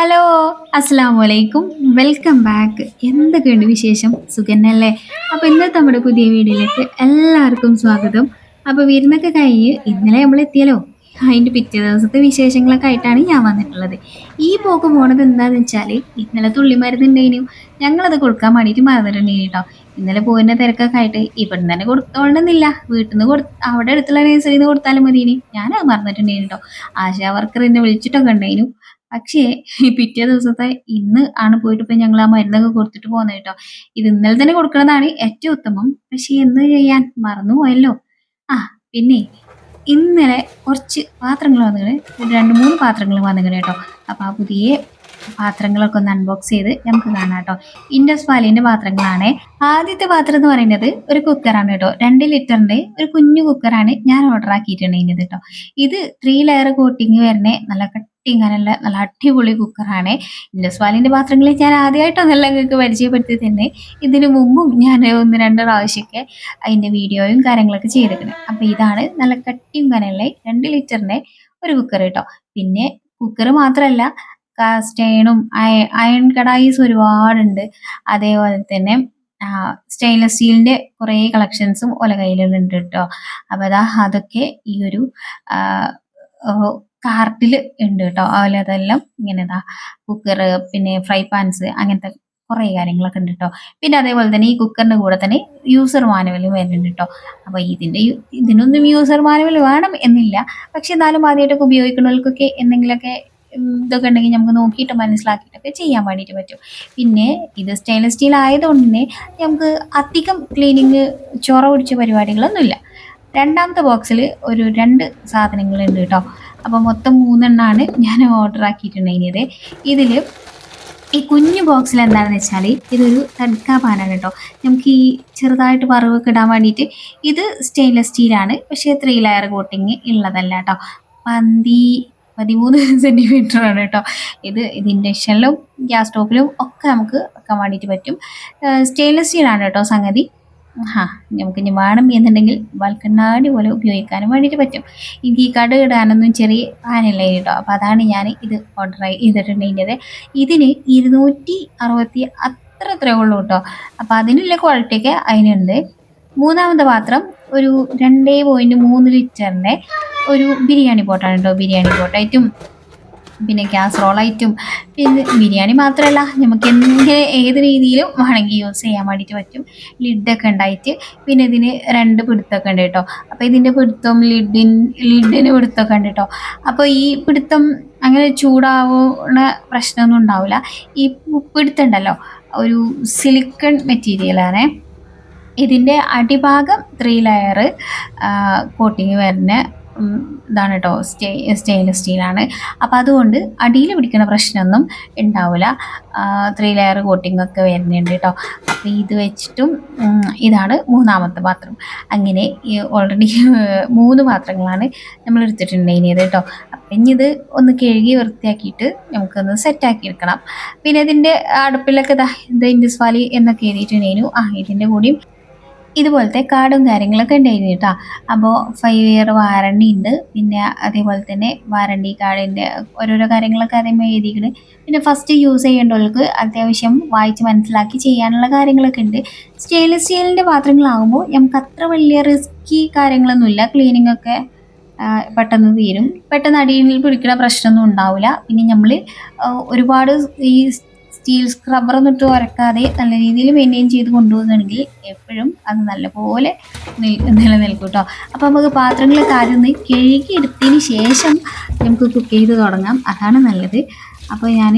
Hello, അസ്സലാമലൈക്കും. Welcome back. എന്തൊക്കെയുണ്ട് വിശേഷം? സുഖന്നല്ലേ? അപ്പോൾ ഇന്നത്തെ നമ്മുടെ പുതിയ വീഡിയോയിലേക്ക് എല്ലാവർക്കും സ്വാഗതം. അപ്പോൾ വിരുന്നൊക്കെ കഴിഞ്ഞ് ഇന്നലെ നമ്മൾ എത്തിയല്ലോ. അതിൻ്റെ പിറ്റേ ദിവസത്തെ വിശേഷങ്ങളൊക്കെ ആയിട്ടാണ് ഞാൻ വന്നിട്ടുള്ളത്. ഈ പോക്ക് പോണത് എന്താണെന്ന് വെച്ചാൽ ഇന്നലെ തുള്ളിമരുന്നുണ്ടായിരുന്നു. ഞങ്ങളത് കൊടുക്കാൻ വേണ്ടിയിട്ട് മറന്നിട്ടുണ്ടായിരുന്നു കേട്ടോ. ഇന്നലെ പോയിൻ്റെ തിരക്കൊക്കെ ആയിട്ട് ഇവിടുന്ന് തന്നെ കൊടുത്തോളുന്നില്ല. വീട്ടിൽ നിന്ന് അവിടെ അടുത്തുള്ള നഴ്സറിയിൽ നിന്ന് കൊടുത്താലും മതിയിനി. ഞാനത് മറന്നിട്ടുണ്ടായിരുന്നു കേട്ടോ. ആശാ വർക്കർ എന്നെ വിളിച്ചിട്ടൊക്കെ ഉണ്ടായിരുന്നു. പക്ഷേ ഈ പിറ്റേ ദിവസത്തെ ഇന്ന് ആണ് പോയിട്ട് ഇപ്പൊ ഞങ്ങൾ ആ മരുന്നൊക്കെ കൊടുത്തിട്ട് പോകുന്നത് കേട്ടോ. ഇത് ഇന്നലെ തന്നെ കൊടുക്കുന്നതാണ് ഏറ്റവും ഉത്തമം. പക്ഷെ എന്ത് ചെയ്യാൻ മറന്നുപോയല്ലോ. ആ പിന്നെ ഇന്നലെ കുറച്ച് പാത്രങ്ങൾ വന്നിക്കണ്. ഒരു 2, 3 പാത്രങ്ങൾ വന്നിക്കണ് കേട്ടോ. അപ്പൊ ആ പുതിയ പാത്രങ്ങളൊക്കെ ഒന്ന് അൺബോക്സ് ചെയ്ത് നമുക്ക് കാണാം കേട്ടോ. ഇൻഡസ് വാലിന്റെ പാത്രങ്ങളാണ്. ആദ്യത്തെ പാത്രം എന്ന് പറയുന്നത് ഒരു കുക്കറാണ് കേട്ടോ. 2 ലിറ്ററിന്റെ ഒരു കുഞ്ഞു കുക്കറാണ് ഞാൻ ഓർഡർ ആക്കിയിട്ടുണ്ടായിരുന്നത് കേട്ടോ. ഇത് 3 ലെയർ കോട്ടിങ് വരുന്ന നല്ല കട്ടിങ്ങാനുള്ള നല്ല അടിപൊളി കുക്കറാണ്. ഇൻഡസ് വാലിന്റെ പാത്രങ്ങളിൽ ഞാൻ ആദ്യമായിട്ടൊന്നല്ല നിങ്ങൾക്ക് പരിചയപ്പെടുത്തി തന്നെ. ഇതിനു മുമ്പും ഞാൻ 1, 2 പ്രാവശ്യമൊക്കെ അതിന്റെ വീഡിയോയും കാര്യങ്ങളൊക്കെ ചെയ്തിട്ടുണ്ട്. അപ്പൊ ഇതാണ് നല്ല കട്ടിയും കനമുള്ള 2 ലിറ്ററിന്റെ ഒരു കുക്കർ കേട്ടോ. പിന്നെ കുക്കർ മാത്രമല്ല, കാസ്റ്റ് അയണും അയൺ കടായിസ് ഒരുപാടുണ്ട്. അതേപോലെ തന്നെ സ്റ്റെയിൻലെസ് സ്റ്റീലിന്റെ കുറേ കളക്ഷൻസും ഓല കയ്യിലുണ്ട് കേട്ടോ. അപ്പൊ അതൊക്കെ ഈ ഒരു കാർട്ടിൽ ഉണ്ട് കേട്ടോ. അതുപോലെ അതെല്ലാം ഇങ്ങനെ കുക്കർ, പിന്നെ ഫ്രൈ പാൻസ്, അങ്ങനത്തെ കുറേ കാര്യങ്ങളൊക്കെ ഉണ്ട് കേട്ടോ. പിന്നെ അതേപോലെ തന്നെ ഈ കുക്കറിന്റെ കൂടെ തന്നെ യൂസർ മാനുവലും വരുന്നുണ്ട് കേട്ടോ. അപ്പൊ ഇതിനൊന്നും യൂസർ മാനുവൽ വേണം എന്നില്ല. പക്ഷെ എന്നാലും ആദ്യമായിട്ടൊക്കെ ഉപയോഗിക്കുന്നവർക്കൊക്കെ എന്തെങ്കിലുമൊക്കെ ഇതൊക്കെ ഉണ്ടെങ്കിൽ നമുക്ക് നോക്കിയിട്ട് മനസ്സിലാക്കിയിട്ടൊക്കെ ചെയ്യാൻ വേണ്ടിയിട്ട് പറ്റും. പിന്നെ ഇത് സ്റ്റെയിൻലെസ് സ്റ്റീൽ ആയതുകൊണ്ട് തന്നെ നമുക്ക് അധികം ക്ലീനിങ് ചൊറ പിടിച്ച പരിപാടികളൊന്നുമില്ല. രണ്ടാമത്തെ ബോക്സിൽ ഒരു 2 സാധനങ്ങളുണ്ട് കേട്ടോ. അപ്പോൾ മൊത്തം 3 എണ്ണമാണ് ഞാൻ ഓർഡർ ആക്കിയിട്ടുണ്ടായിരുന്നത്. ഇതിൽ ഈ കുഞ്ഞു ബോക്സിൽ എന്താണെന്ന് വെച്ചാൽ ഇതൊരു തഡ്ക പാനാണ് കേട്ടോ. നമുക്ക് ഈ ചെറുതായിട്ട് വറവൊക്കെ ഇടാൻ വേണ്ടിയിട്ട്. ഇത് സ്റ്റെയിൻലെസ് സ്റ്റീലാണ്, പക്ഷേ 3 ലെയർ കോട്ടിങ് ഉള്ളതല്ല കേട്ടോ. 13 ആണ് കേട്ടോ. ഇത് ഇൻഡക്ഷനിലും ഗ്യാസ് സ്റ്റോപ്പിലും ഒക്കെ നമുക്ക് വെക്കാൻ വേണ്ടിയിട്ട് പറ്റും. സ്റ്റെയിൻലെസ് സ്റ്റീലാണ് കേട്ടോ സംഗതി. നമുക്ക് ഇനി വേണം എന്നുണ്ടെങ്കിൽ വൽക്കണ്ണാടി പോലെ ഉപയോഗിക്കാനും വേണ്ടിയിട്ട് പറ്റും. എനിക്ക് ഈ കട ഇടാനൊന്നും ചെറിയ പാനില്ല കേട്ടോ. അപ്പോൾ അതാണ് ഞാൻ ഇത് ഓർഡർ ചെയ്തിട്ടുണ്ടെങ്കിൽ ഇതിന് 260 അത്രേ ഉള്ളൂ കേട്ടോ. അപ്പോൾ അതിനുള്ള ക്വാളിറ്റിയൊക്കെ അതിനുണ്ട്. മൂന്നാമത്തെ പാത്രം ഒരു 2.3 ലിറ്ററിൻ്റെ ഒരു ബിരിയാണി പോട്ടാണ് കേട്ടോ. ബിരിയാണി പോട്ടായിട്ടും പിന്നെ കാസറോളായിട്ടും, പിന്നെ ബിരിയാണി മാത്രമല്ല നമുക്ക് ഏത് രീതിയിലും വേണമെങ്കിൽ യൂസ് ചെയ്യാൻ വേണ്ടിയിട്ട് പറ്റും. ലിഡൊക്കെ ഉണ്ടായിട്ട് പിന്നെ ഇതിന് 2 പിടുത്തമൊക്കെ ഉണ്ട് കേട്ടോ. അപ്പോൾ ഇതിൻ്റെ പിടുത്തം ലിഡിന് പിടുത്തമൊക്കെ ഉണ്ട് കേട്ടോ. അപ്പോൾ ഈ പിടുത്തം അങ്ങനെ ചൂടാവുന്ന പ്രശ്നമൊന്നും ഉണ്ടാവില്ല. ഈ പിടുത്തുണ്ടല്ലോ ഒരു സിലിക്കൺ മെറ്റീരിയലാണ്. ഇതിൻ്റെ അടിഭാഗം 3 ലെയർ കോട്ടിങ് വരുന്ന ഇതാണ് കേട്ടോ. സ്റ്റെയിൻലെസ് സ്റ്റീലാണ്. അപ്പോൾ അതുകൊണ്ട് അടിയിൽ പിടിക്കുന്ന പ്രശ്നമൊന്നും ഉണ്ടാവില്ല. 3 ലെയർ കോട്ടിംഗ് ഒക്കെ വരുന്നുണ്ട് കേട്ടോ. അപ്പോൾ ഇത് വെച്ചിട്ടും ഇതാണ് മൂന്നാമത്തെ പാത്രം. അങ്ങനെ ഓൾറെഡി 3 പാത്രങ്ങളാണ് നമ്മൾ എടുത്തിട്ടുണ്ടായിരുന്നത് കേട്ടോ. അപ്പം ഇനി ഇത് ഒന്ന് കഴുകി വൃത്തിയാക്കിയിട്ട് നമുക്കൊന്ന് സെറ്റാക്കി എടുക്കണം. പിന്നെ ഇതിൻ്റെ അടുപ്പിലൊക്കെ ഇത് ഇൻഡസ് വാലി എന്നൊക്കെ എഴുതിയിട്ടുണ്ടായിരുന്നു. ഇതിൻ്റെ കൂടിയും ഇതുപോലത്തെ കാർഡും കാര്യങ്ങളൊക്കെ ഉണ്ടായിരുന്നു കേട്ടോ. അപ്പോൾ 5 ഇയർ വാറണ്ടി ഉണ്ട്. പിന്നെ അതേപോലെ തന്നെ വാറണ്ടി കാർഡിൻ്റെ ഓരോരോ കാര്യങ്ങളൊക്കെ അതേമാതിരി എഴുതിയിരിക്കുന്നത്. പിന്നെ ഫസ്റ്റ് യൂസ് ചെയ്യേണ്ടവർക്ക് അത്യാവശ്യം വായിച്ച് മനസ്സിലാക്കി ചെയ്യാനുള്ള കാര്യങ്ങളൊക്കെ ഉണ്ട്. സ്റ്റെയിൻലെസ് സ്റ്റീലിൻ്റെ പാത്രങ്ങളാകുമ്പോൾ നമുക്ക് അത്ര വലിയ റിസ്കി കാര്യങ്ങളൊന്നുമില്ല. ക്ലീനിങ് ഒക്കെ പെട്ടെന്ന് തീരും. പെട്ടെന്ന് അടിയിൽ പിടിക്കുന്ന പ്രശ്നമൊന്നും ഉണ്ടാവില്ല. പിന്നെ നമ്മൾ ഒരുപാട് ഈ സ്റ്റീൽ സ്ക്രബ്ബറൊന്നും ഇട്ട് ഉരക്കാതെ നല്ല രീതിയിൽ മെയിൻറ്റെയിൻ ചെയ്ത് കൊണ്ടുപോകുന്നുണ്ടെങ്കിൽ എപ്പോഴും അത് നല്ലപോലെ നിലനിൽക്കും കേട്ടോ. അപ്പോൾ നമുക്ക് പാത്രങ്ങളൊക്കെ ആദ്യം ഒന്ന് കഴുകി എടുത്തതിന് ശേഷം നമുക്ക് കുക്ക് ചെയ്ത് തുടങ്ങാം. അതാണ് നല്ലത്. അപ്പോൾ ഞാൻ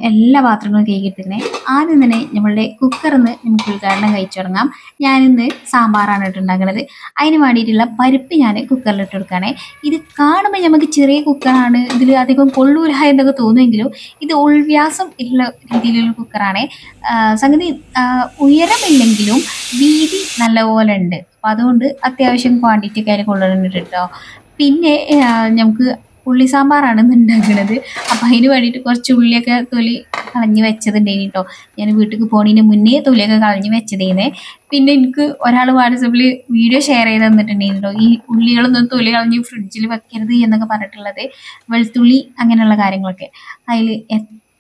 എല്ലാ പാത്രങ്ങളും കഴുകിയിട്ടിരുന്നത്. ആദ്യം തന്നെ നമ്മളുടെ കുക്കറിന്ന് നമുക്ക് ഉദ്ഘാടനം കഴിച്ചു തുടങ്ങാം. ഞാനിന്ന് സാമ്പാറാണ് ഇട്ടുണ്ടാക്കുന്നത്. അതിന് വേണ്ടിയിട്ടുള്ള പരിപ്പ് ഞാൻ കുക്കറിലിട്ട് കൊടുക്കുകയാണേ. ഇത് കാണുമ്പോൾ നമുക്ക് ചെറിയ കുക്കറാണ്, ഇതിൽ അധികം കൊള്ളൂല എന്നൊക്കെ തോന്നുമെങ്കിലും ഇത് ഉൾവ്യാസം ഉള്ള രീതിയിലുള്ള കുക്കറാണ്. സംഗതി ഉയരമില്ലെങ്കിലും വീതി നല്ലപോലെ ഉണ്ട്. അപ്പോൾ അതുകൊണ്ട് അത്യാവശ്യം ക്വാണ്ടിറ്റി ഒക്കെ അതിൽ കൊള്ളുന്നുണ്ട് കേട്ടോ. പിന്നെ നമുക്ക് ഉള്ളി സാമ്പാറാണ് ഇന്ന് ഉണ്ടാക്കുന്നത്. അപ്പം അതിന് വേണ്ടിയിട്ട് കുറച്ച് ഉള്ളിയൊക്കെ തൊലി കളഞ്ഞ് വെച്ചതുണ്ടായിരുന്നു കേട്ടോ. ഞാൻ വീട്ടിൽ പോണതിന് മുന്നേ തൊലിയൊക്കെ കളഞ്ഞ് വെച്ചതേനെ. പിന്നെ എനിക്ക് ഒരാൾ വാട്സപ്പിൽ വീഡിയോ ഷെയർ ചെയ്ത് തന്നിട്ടുണ്ടായിരുന്നു കേട്ടോ. ഈ ഉള്ളികളൊന്നും തൊലി കളഞ്ഞ് ഫ്രിഡ്ജിൽ വെക്കരുത് എന്നൊക്കെ പറഞ്ഞിട്ടുള്ളത്. വെളുത്തുള്ളി അങ്ങനെയുള്ള കാര്യങ്ങളൊക്കെ അതിൽ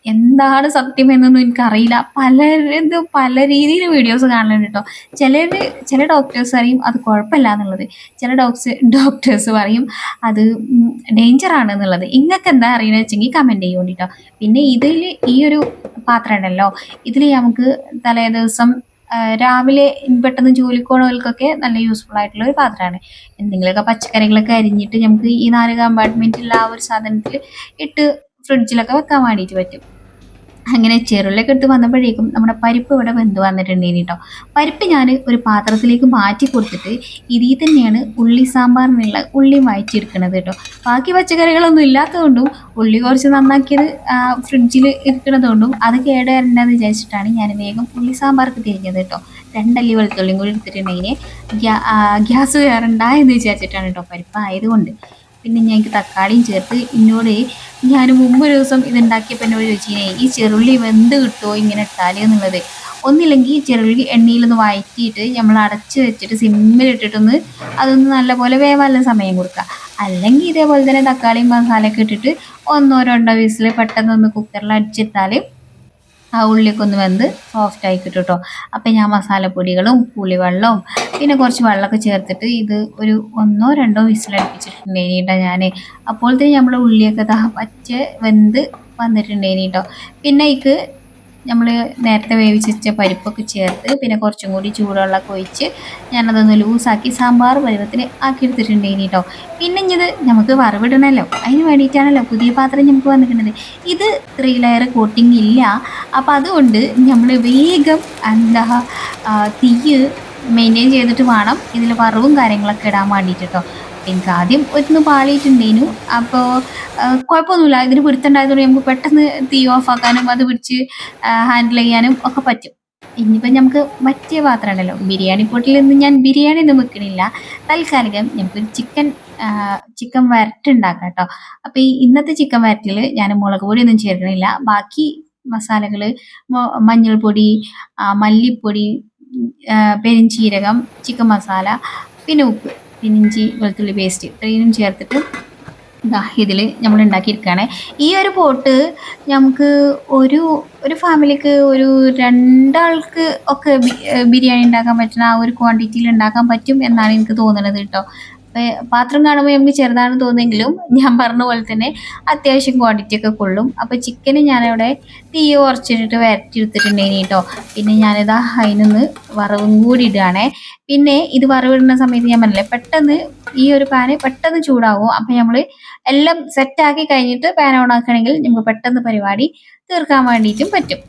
എന്താണ് സത്യം എന്നൊന്നും എനിക്കറിയില്ല. പലരതും പല രീതിയിൽ വീഡിയോസ് കാണലുണ്ട് ട്ടോ. ചിലര് ചില ഡോക്ടേഴ്സ് പറയും അത് കുഴപ്പമില്ലാന്നുള്ളത്. ചില ഡോക്ടേഴ്സ് പറയും അത് ഡേഞ്ചറാണ് എന്നുള്ളത്. ഇങ്ങക്കെന്താ അറിയണത് വെച്ചെങ്കിൽ കമന്റ് ചെയ്യോണ്ടി ട്ടോ. പിന്നെ ഇതില് ഈ ഒരു പാത്രം ഉണ്ടല്ലോ, ഇതില് നമുക്ക് തലേദിവസം രാവിലെ പെട്ടെന്ന് ജോലിക്ക് പോണവർക്കൊക്കെ നല്ല യൂസ്ഫുൾ ആയിട്ടുള്ള ഒരു പാത്രമാണ്. എന്തെങ്കിലുമൊക്കെ പച്ചക്കറികളൊക്കെ അരിഞ്ഞിട്ട് നമുക്ക് ഈ 4 കമ്പാർട്ട്മെന്റുള്ള ആ ഒരു സാധനത്തിൽ ഇട്ട് ഫ്രിഡ്ജിലൊക്കെ വെക്കാൻ വേണ്ടിയിട്ട് പറ്റും. അങ്ങനെ ചെറുള്ളിയൊക്കെ എടുത്ത് വന്നപ്പോഴേക്കും നമ്മുടെ പരിപ്പ് ഇവിടെ വെന്ത് വന്നിട്ടുണ്ടേനി ട്ടോ. പരിപ്പ് ഞാൻ ഒരു പാത്രത്തിലേക്ക് മാറ്റി കൊടുത്തിട്ട് ഇതിൽ തന്നെയാണ് ഉള്ളി സാമ്പാറിനുള്ള ഉള്ളി വഴറ്റിയെടുക്കണത് ട്ടോ. ബാക്കി പച്ചക്കറികളൊന്നും ഇല്ലാത്തതുകൊണ്ടും ഉള്ളി കുറച്ച് നന്നാക്കിയത് ഫ്രിഡ്ജിൽ ഇരിക്കണതുകൊണ്ടും അത് കേട് വരണ്ടെന്ന് വിചാരിച്ചിട്ടാണ് ഞാൻ വേഗം ഉള്ളി സാമ്പാർക്ക് തിരിഞ്ഞത് ട്ടോ. 2 അല്ലി വെളുത്തുള്ളിയും കൂടി എടുത്തിട്ടുണ്ടെങ്കിൽ ഗ്യാസ് കയറണ്ട എന്ന് വിചാരിച്ചിട്ടാണ് ട്ടോ, പരിപ്പ് ആയതുകൊണ്ട്. പിന്നെ ഞാൻ എനിക്ക് തക്കാളിയും ചേർത്ത് എന്നോട് ഞാൻ മുമ്പൊരു ദിവസം ഇതുണ്ടാക്കിയപ്പോൾ എന്നോട് ചോദിച്ചിനെ ഈ ചെറുള്ളി വെന്ത് കിട്ടുമോ ഇങ്ങനെ ഇട്ടാൽ എന്നുള്ളത്. ഒന്നില്ലെങ്കിൽ ഈ ചെറുള്ളി എണ്ണയിലൊന്ന് വഴറ്റിയിട്ട് നമ്മൾ അടച്ച് വെച്ചിട്ട് സിമ്മിലിട്ടിട്ടൊന്ന് അതൊന്ന് നല്ലപോലെ വേവാനുള്ള സമയം കൊടുക്കുക. അല്ലെങ്കിൽ ഇതേപോലെ തന്നെ തക്കാളിയും മസാലയൊക്കെ ഇട്ടിട്ട് ഒന്നോ രണ്ടോ വിസിൽ പെട്ടെന്നൊന്ന് കുക്കറിൽ അടിച്ചിട്ടാൽ ആ ഉള്ളിയൊക്കെ ഒന്ന് വെന്ത് സോഫ്റ്റ് ആയി കിട്ടും കേട്ടോ. അപ്പം ഞാൻ മസാലപ്പൊടികളും പുളിവെള്ളവും പിന്നെ കുറച്ച് വെള്ളമൊക്കെ ചേർത്തിട്ട് ഇത് ഒരു ഒന്നോ രണ്ടോ വിസിലടുപ്പിച്ചിട്ടുണ്ടേനി കേട്ടോ ഞാൻ. അപ്പോഴത്തേന് നമ്മുടെ ഉള്ളിയൊക്കെ പച്ച വെന്ത് വന്നിട്ടുണ്ടേനി കേട്ടോ. പിന്നെ ഇതിക്ക് നമ്മൾ നേരത്തെ വേവിച്ച് വെച്ച പരിപ്പൊക്കെ ചേർത്ത് പിന്നെ കുറച്ചും കൂടി ചൂടുവെള്ളമൊക്കെ ഒഴിച്ച് ഞാനതൊന്ന് ലൂസാക്കി സാമ്പാർ പരുവത്തിന് ആക്കിയെടുത്തിട്ടുണ്ടേനി കേട്ടോ. പിന്നെ ഇത് നമുക്ക് വറവിടണമല്ലോ, അതിന് വേണ്ടിയിട്ടാണല്ലോ പുതിയ പാത്രം നമുക്ക് വന്നിട്ടുള്ളത്. ഇത് 3 ലെയർ കോട്ടിങ് ഇല്ല. അപ്പം അതുകൊണ്ട് നമ്മൾ വേഗം എന്താ തീ മെയിൻറ്റെയിൻ ചെയ്തിട്ട് വേണം ഇതിൽ വറവും കാര്യങ്ങളൊക്കെ ഇടാൻ വേണ്ടിയിട്ട് കേട്ടോ. എനിക്ക് ആദ്യം ഒന്ന് പാളിയിട്ടുണ്ടേനു. അപ്പോൾ കുഴപ്പമൊന്നുമില്ല, ഇതിന് പിടുത്തുണ്ടായതുകൊണ്ട് നമുക്ക് പെട്ടെന്ന് തീ ഓഫാക്കാനും അത് പിടിച്ച് ഹാൻഡിൽ ചെയ്യാനും ഒക്കെ പറ്റും. ഇനിയിപ്പം നമുക്ക് മറ്റേ പാത്രം ഉണ്ടല്ലോ, ബിരിയാണി പോട്ടിൽ നിന്ന് ഞാൻ ബിരിയാണി ഒന്നും വെക്കണില്ല. തൽക്കാലികം നമുക്ക് ചിക്കൻ വരട്ടുണ്ടാക്കാം കേട്ടോ. അപ്പോൾ ഈ ഇന്നത്തെ ചിക്കൻ വരട്ടിൽ ഞാൻ മുളക് പൊടിയൊന്നും ചേർക്കണില്ല. ബാക്കി മസാലകൾ മഞ്ഞൾപ്പൊടി, മല്ലിപ്പൊടി, പെരിഞ്ചീരകം, ചിക്കൻ മസാല, പിന്നെ ഉപ്പ്, പിന്നെ ഇഞ്ചി വെളുത്തുള്ളി പേസ്റ്റ് ഇത്രയും ചേർത്തിട്ട് ഇതാ ഇതിൽ നമ്മൾ ഉണ്ടാക്കിയിരിക്കുകയാണ്. ഈ ഒരു പോട്ട് നമുക്ക് ഒരു ഒരു ഫാമിലിക്ക് ഒരു 2 ആൾക്ക് ഒക്കെ ബിരിയാണി ഉണ്ടാക്കാൻ പറ്റുന്ന ആ ഒരു ക്വാണ്ടിറ്റിയിൽ ഉണ്ടാക്കാൻ പറ്റും എന്നാണ് എനിക്ക് തോന്നുന്നത് കേട്ടോ. പാത്രം കാണുമ്പോൾ നമുക്ക് ചെറുതാണെന്ന് തോന്നുമെങ്കിലും ഞാൻ പറഞ്ഞ പോലെ തന്നെ അത്യാവശ്യം ക്വാണ്ടിറ്റി ഒക്കെ കൊള്ളും. അപ്പോൾ ചിക്കന് ഞാനിവിടെ തീ കുറച്ചിട്ടിട്ട് വരട്ടിയെടുത്തിട്ടുണ്ടെങ്കിൽ കേട്ടോ. പിന്നെ ഞാനിതാ അതിനൊന്ന് വറവും കൂടി ഇടുകയാണേ. പിന്നെ ഇത് വറവിടുന്ന സമയത്ത് ഞാൻ പറഞ്ഞില്ലേ പെട്ടെന്ന് ഈ ഒരു പാന് പെട്ടെന്ന് ചൂടാവും. അപ്പം നമ്മൾ എല്ലാം സെറ്റാക്കി കഴിഞ്ഞിട്ട് പാൻ ഓൺ ആക്കുകയാണെങ്കിൽ നമുക്ക് പെട്ടെന്ന് പരിപാടി തീർക്കാൻ വേണ്ടിയിട്ടും പറ്റും.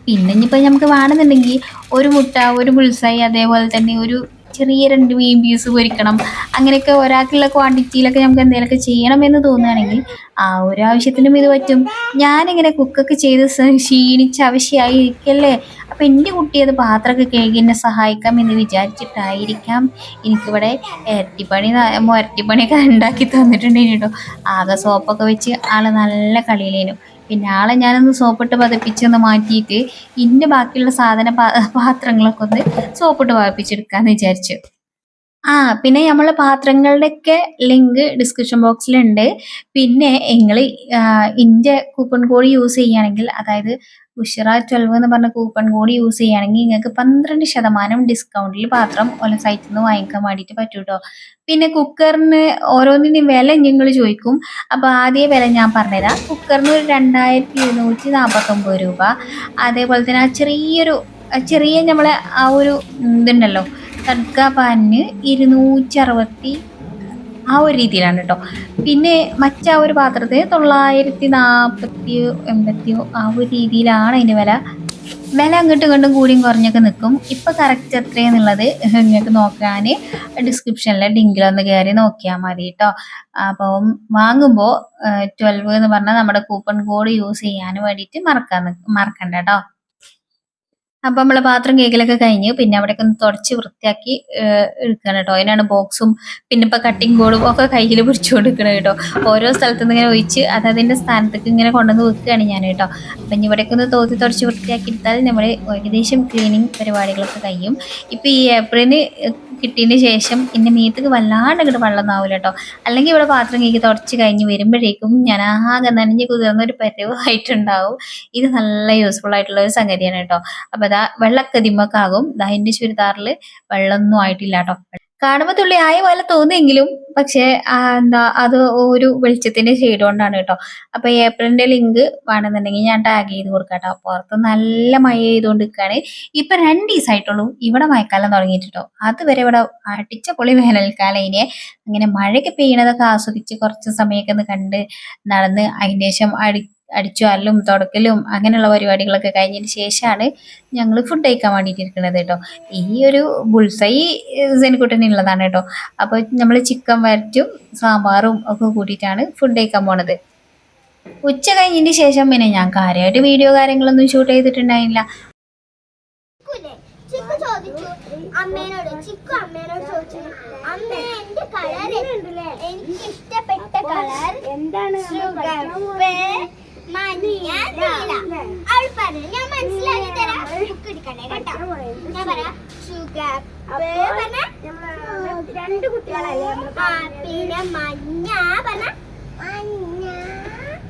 പിന്നെ ഇനിയിപ്പോൾ നമുക്ക് വേണമെന്നുണ്ടെങ്കിൽ ഒരു മുട്ട, ഒരു ബുൾസൈ, അതേപോലെ തന്നെ ഒരു ചെറിയ 2 മീൻ പീസ് പൊരിക്കണം. അങ്ങനെയൊക്കെ ഒരാൾക്കുള്ള ക്വാണ്ടിറ്റിയിലൊക്കെ നമുക്ക് എന്തെങ്കിലുമൊക്കെ ചെയ്യണമെന്ന് തോന്നുകയാണെങ്കിൽ ആ ഒരു ആവശ്യത്തിനും ഇത് പറ്റും. ഞാനിങ്ങനെ കുക്കൊക്കെ ചെയ്ത് ക്ഷീണിച്ച് അവശയായി ഇരിക്കല്ലേ, അപ്പം എൻ്റെ കുട്ടി അത് പാത്രമൊക്കെ കഴുകി എന്നെ സഹായിക്കാം എന്ന് വിചാരിച്ചിട്ടായിരിക്കാം എനിക്കിവിടെ ഇരട്ടിപ്പണിയൊക്കെ ഉണ്ടാക്കി തന്നിട്ടുണ്ടേനു കേട്ടോ. ആകെ സോപ്പൊക്കെ വെച്ച് ആൾ നല്ല കളിയിലേനു. പിന്നെ ആളെ ഞാനൊന്ന് സോപ്പിട്ട് പതപ്പിച്ചൊന്ന് മാറ്റിയിട്ട് ഇൻ്റെ ബാക്കിയുള്ള പാത്രങ്ങളൊക്കെ ഒന്ന് സോപ്പിട്ട് പതപ്പിച്ചെടുക്കാമെന്ന് വിചാരിച്ചു. പിന്നെ നമ്മളെ പാത്രങ്ങളുടെയൊക്കെ ലിങ്ക് ഡിസ്ക്രിപ്ഷൻ ബോക്സിലുണ്ട്. പിന്നെ നിങ്ങൾ ഇൻ്റെ കൂപ്പൺ കോഡ് യൂസ് ചെയ്യുകയാണെങ്കിൽ, അതായത് ഉഷറ 12 എന്ന് പറഞ്ഞ കൂപ്പൺ കോഡ് യൂസ് ചെയ്യുകയാണെങ്കിൽ നിങ്ങൾക്ക് 12% ഡിസ്കൗണ്ടിൽ പാത്രം ഓരോ സൈറ്റിൽ നിന്ന് വാങ്ങിക്കാൻ വേണ്ടിയിട്ട് പറ്റും കേട്ടോ. പിന്നെ കുക്കറിന് ഓരോന്നിനും വില നിങ്ങൾ ചോദിക്കും. അപ്പോൾ ആദ്യ വില ഞാൻ പറഞ്ഞുതരാം. കുക്കറിന് ഒരു 2249 രൂപ. അതേപോലെ തന്നെ ആ ചെറിയ നമ്മളെ ആ ഒരു ഇതുണ്ടല്ലോ തഡ്ക പാനിന് 260 ആ ഒരു രീതിയിലാണ് കേട്ടോ. പിന്നെ മറ്റാ ഒരു പാത്രത്തിന് 940 ആ ഒരു രീതിയിലാണ് അതിൻ്റെ വില. അങ്ങോട്ടും ഇങ്ങോട്ടും കൂടിയും കുറഞ്ഞൊക്കെ നിൽക്കും. ഇപ്പം കറക്റ്റ് എത്രയെന്നുള്ളത് നിങ്ങൾക്ക് നോക്കാൻ ഡിസ്ക്രിപ്ഷനിലെ ലിങ്കിലൊന്ന് കയറി നോക്കിയാൽ മതി കേട്ടോ. അപ്പം വാങ്ങുമ്പോൾ 12 എന്ന് പറഞ്ഞാൽ നമ്മുടെ കൂപ്പൺ കോഡ് യൂസ് ചെയ്യാൻ വേണ്ടിയിട്ട് മറക്കണ്ട കേട്ടോ. അപ്പൊ നമ്മളെ പാത്രം കേക്കലൊക്കെ കഴിഞ്ഞ് പിന്നെ അവിടെയൊക്കെ ഒന്ന് തുടച്ച് വൃത്തിയാക്കി എടുക്കണം കേട്ടോ. അതിനാണ് ബോക്സും പിന്നെ ഇപ്പൊ കട്ടിംഗ് ബോർഡും ഒക്കെ കയ്യിൽ പിടിച്ചുകൊണ്ട് നിൽക്കണം കേട്ടോ. ഓരോ സ്ഥലത്ത് നിന്ന് ഇങ്ങനെ ഒഴിച്ച് അത് അതിന്റെ സ്ഥാനത്തേക്ക് ഇങ്ങനെ കൊണ്ടുവന്ന് വെക്കുകയാണ് ഞാൻ കേട്ടോ. അപ്പൊ ഇനി ഇവിടെയൊക്കെ ഒന്ന് തോത്തി തുടച്ച് വൃത്തിയാക്കി എടുത്താൽ നമ്മുടെ ഏകദേശം ക്ലീനിങ് പരിപാടികളൊക്കെ കഴിയും. ഇപ്പൊ ഈ ഏപ്രിലിന് കിട്ടിയതിന് ശേഷം എന്റെ മീത്തക്ക് വല്ലാണ്ട് ഇങ്ങോട്ട് വെള്ളം ആവില്ല കേട്ടോ. അല്ലെങ്കിൽ ഇവിടെ പാത്രം കേക്ക് തുടച്ച് കഴിഞ്ഞ് വരുമ്പോഴേക്കും ഞാൻ ആകെ നനഞ്ഞ് കുതിർന്നൊരു പരുവായിട്ടുണ്ടാവും. ഇത് നല്ല യൂസ്ഫുൾ ആയിട്ടുള്ള ഒരു സംഗതിയാണ് കേട്ടോ. അപ്പൊ ഇതാ വെള്ളമൊക്കെ ദിമ്മക്കാകും. ദാ എന്റെ ചുരിദാറിൽ വെള്ളമൊന്നും ആയിട്ടില്ല കേട്ടോ. കാണുമ്പോ തുള്ളി ആയ പോലെ തോന്നിയെങ്കിലും പക്ഷെ എന്താ അത് ഒരു വെളിച്ചത്തിന്റെ ഷെയ്ഡ് കൊണ്ടാണ് കേട്ടോ. അപ്പൊ ഏപ്രിലിന്റെ ലിങ്ക് വേണമെന്നുണ്ടെങ്കിൽ ഞാൻ ടാഗ് ചെയ്ത് കൊടുക്കാം കേട്ടോ. പുറത്ത് നല്ല മഴ ചെയ്തുകൊണ്ട് നിൽക്കുകയാണ്. ഇപ്പൊ 2 ദിവസമായിട്ടുള്ളൂ ഇവിടെ മഴക്കാലം തുടങ്ങിയിട്ടോ. അതുവരെ ഇവിടെ അടിച്ച പൊളി വേനൽക്കാലം ഇനി അങ്ങനെ മഴയൊക്കെ പെയ്യണതൊക്കെ ആസ്വദിച്ച് കുറച്ച് സമയമൊക്കെ ഒന്ന് കണ്ട് നടന്ന് അതിന് ശേഷം അടിച്ചു വാരലും തുടക്കലും അങ്ങനെയുള്ള പരിപാടികളൊക്കെ കഴിഞ്ഞതിന് ശേഷമാണ് ഞങ്ങൾ ഫുഡ് കഴിക്കാൻ വേണ്ടിയിട്ട് ഇരിക്കുന്നത് കേട്ടോ. ഈ ഒരു ബുൾസൈ സെനിക്കുട്ടനുള്ളതാണ് കേട്ടോ. അപ്പോൾ നമ്മൾ ചിക്കൻ വരറ്റും സാമ്പാറും ഒക്കെ കൂട്ടിയിട്ടാണ് ഫുഡ് കഴിക്കാൻ പോണത്. ഉച്ച കഴിഞ്ഞതിന് ശേഷം പിന്നെ ഞാൻ കാര്യമായിട്ട് വീഡിയോ കാര്യങ്ങളൊന്നും ഷൂട്ട് ചെയ്തിട്ടുണ്ടായില്ല. അമ്മേനോട് ചോദിച്ചു, അമ്മേ എന്റെ കളർ എനിക്ക് ഇഷ്ടപ്പെട്ട കളർ എന്താണ്? മഞ്ഞ നീല. അവൾ പറഞ്ഞു ഞാൻ മനസ്സിലാക്കി തരാം, ബുക്ക് എടുക്കണേ കേട്ടോ. ഞാൻ പറയാം ഷുഗർ പറഞ്ഞ 2 കുട്ടികളല്ലേ. പിന്നെ മഞ്ഞ പറഞ്ഞ മഞ്ഞ,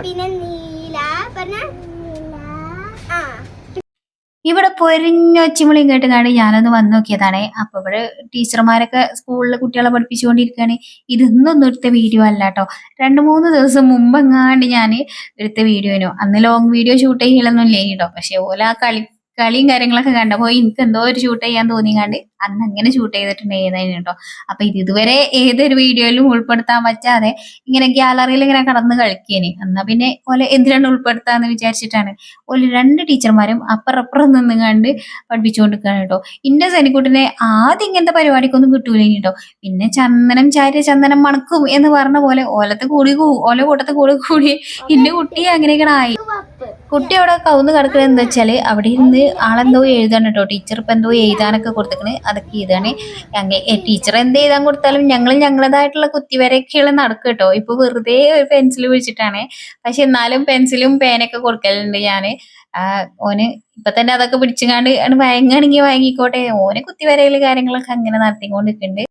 പിന്നെ നീല പറഞ്ഞ ആ. ഇവിടെ പൊരിഞ്ഞൊച്ചിമുളിയും കേട്ടുകാണ്ട് ഞാനൊന്ന് വന്നു നോക്കിയതാണ്. അപ്പൊ ഇവിടെ ടീച്ചർമാരൊക്കെ സ്കൂളിൽ കുട്ടികളെ പഠിപ്പിച്ചുകൊണ്ടിരിക്കുകയാണ്. ഇതൊന്നും എടുത്ത വീഡിയോ അല്ല കേട്ടോ. 2-3 ദിവസം മുമ്പെങ്ങാണ്ട് ഞാൻ എടുത്ത വീഡിയോനോ. അന്ന് ലോങ് വീഡിയോ ഷൂട്ട് ചെയ്യലൊന്നും ഇല്ലേ കേട്ടോ. പക്ഷെ ഓല കളിയും കാര്യങ്ങളൊക്കെ കണ്ടപ്പോ എനിക്ക് എന്തോ ഒരു ഷൂട്ട് ചെയ്യാൻ തോന്നിക്കാണ്ട് അന്ന് അങ്ങനെ ഷൂട്ട് ചെയ്തിട്ടുണ്ടായിരുന്നു കേട്ടോ. അപ്പൊ ഇതുവരെ ഏതൊരു വീഡിയോയിലും ഉൾപ്പെടുത്താൻ പറ്റാതെ ഇങ്ങനെ ഗ്യാലറിയിൽ ഇങ്ങനെ കടന്ന് കളിക്കേന്. എന്നാ പിന്നെ ഓലെ എന്തിനാണ് ഉൾപ്പെടുത്താന്ന് വിചാരിച്ചിട്ടാണ് ഓല് 2 ടീച്ചർമാരും അപ്പുറപ്പുറം നിന്നുകാണ്ട് പഠിപ്പിച്ചുകൊണ്ടിരിക്കുകയാണ് കേട്ടോ. ഇന്റെ സനിക്കുട്ടിനെ ആദ്യം ഇങ്ങനത്തെ പരിപാടിക്കൊന്നും കിട്ടൂല കേട്ടോ. പിന്നെ ചന്ദനം ചാരിയ ചന്ദനം മണക്കും എന്ന് പറഞ്ഞ പോലെ ഓല കൂട്ടത്തെ കൂടി ഇന്റെ കുട്ടി അങ്ങനെയൊക്കെ ആയി. കുട്ടി അവിടെ കവുന്ന് കിടക്കുന്നത് എന്താ വെച്ചാല് അവിടെ ഇരുന്ന് ആളെന്തോ എഴുതാണ് കേട്ടോ. ടീച്ചർ ഇപ്പൊ എന്തോ എഴുതാനൊക്കെ കൊടുത്തിക്കണ്. അതൊക്കെ എഴുതാണ്. ടീച്ചർ എന്ത് എഴുതാൻ കൊടുത്താലും ഞങ്ങളതായിട്ടുള്ള കുത്തിവരയൊക്കെയുള്ള നടക്കും കേട്ടോ. ഇപ്പൊ വെറുതെ ഒരു പെൻസിൽ പിടിച്ചിട്ടാണ്. പക്ഷെ എന്നാലും പെൻസിലും പേനൊക്കെ കൊടുക്കലുണ്ട് ഞാന്. ഓന് ഇപ്പൊ തന്നെ അതൊക്കെ പിടിച്ചുകാണ്ട് വഴങ്ങാണെങ്കിൽ വാങ്ങിക്കോട്ടെ. ഓന് കുത്തിവരയില് കാര്യങ്ങളൊക്കെ അങ്ങനെ നടത്തിക്കൊണ്ടിരിക്കുന്നുണ്ട്.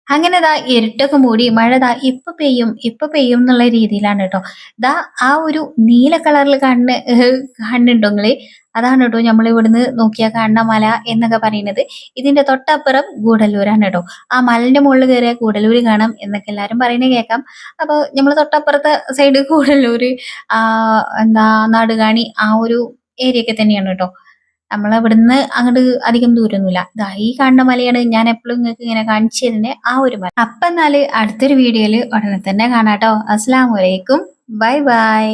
അങ്ങനെ ദാ ഇരുട്ടൊക്കെ മൂടി മഴ ദാ ഇപ്പൊ പെയ്യും എന്നുള്ള രീതിയിലാണ് കേട്ടോ. ദാ ആ ഒരു നീല കളറിൽ കണ്ണുണ്ടോ നിങ്ങള്? അതാണ് കേട്ടോ നമ്മൾ ഇവിടുന്ന് നോക്കിയാൽ കാണുന്ന മല എന്നൊക്കെ പറയുന്നത്. ഇതിന്റെ തൊട്ടപ്പുറം ഗൂഡല്ലൂരാണ് കേട്ടോ. ആ മലന്റെ മുകളിൽ കയറിയ ഗൂഡല്ലൂര് കാണാം എന്നൊക്കെ എല്ലാരും പറയുന്നത് കേൾക്കാം. അപ്പൊ നമ്മൾ തൊട്ടപ്പുറത്തെ സൈഡ് ഗൂഡല്ലൂര് എന്താ നാടുകാണി ആ ഒരു ഏരിയ ഒക്കെ തന്നെയാണ് കേട്ടോ. നമ്മളവിടുന്ന് അങ്ങോട്ട് അധികം ദൂരമൊന്നുമില്ല. ദാ ഈ കാണുന്ന മലയാണ് ഞാൻ എപ്പോഴും നിങ്ങൾക്ക് ഇങ്ങനെ കാണിച്ചു തരുന്നത് ആ ഒരു മല. അപ്പൊ എന്നാല് അടുത്തൊരു വീഡിയോയില് ഉടനെ തന്നെ കാണാട്ടോ. അസ്സലാമു അലൈക്കും. Bye bye.